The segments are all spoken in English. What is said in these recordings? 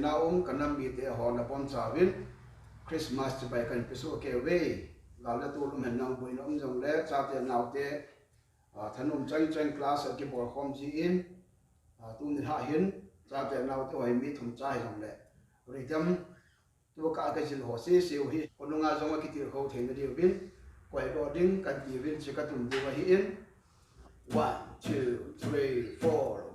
na kanam mi te ho na pon chawin Christmas te bai kan pisu ke we la la tu lum hen nang bui nom jong le cha te naw te thanum chang class ke bor khom ji in tu ni ha hin cha te naw te hoi mi thum cha jong le ri jam tu ka ka jil ho si siu hi onunga jong ki ti ho the ni bin koi ro ding kan ti win chi ka tum du hi in 1 2 3 4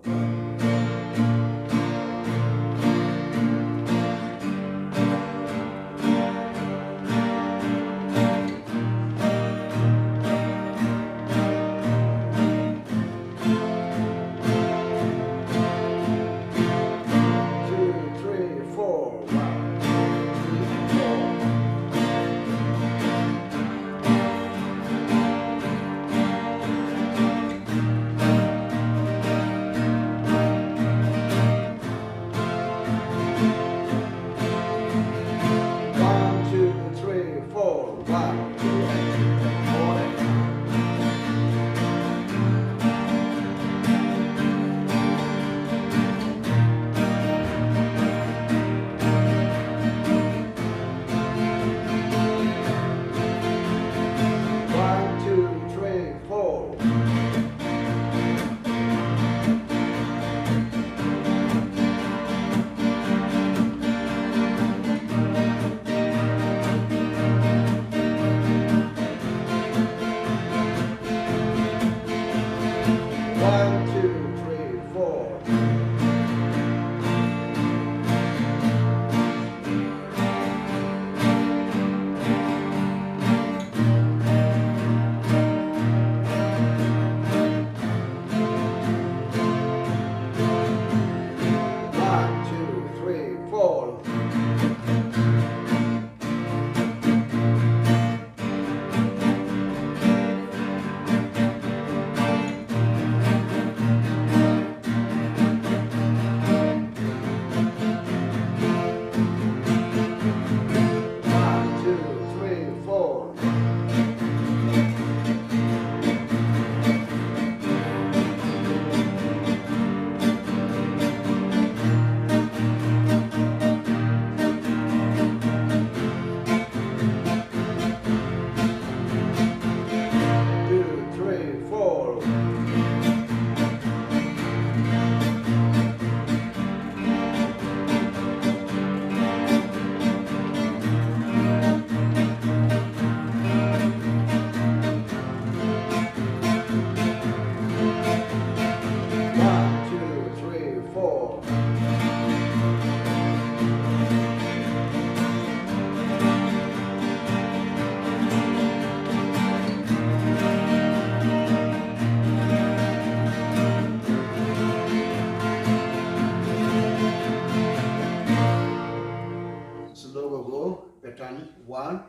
pattern 1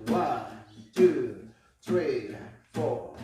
1 2 3 4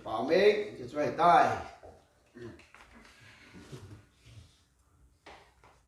Bảo Mỹ, chị phải tay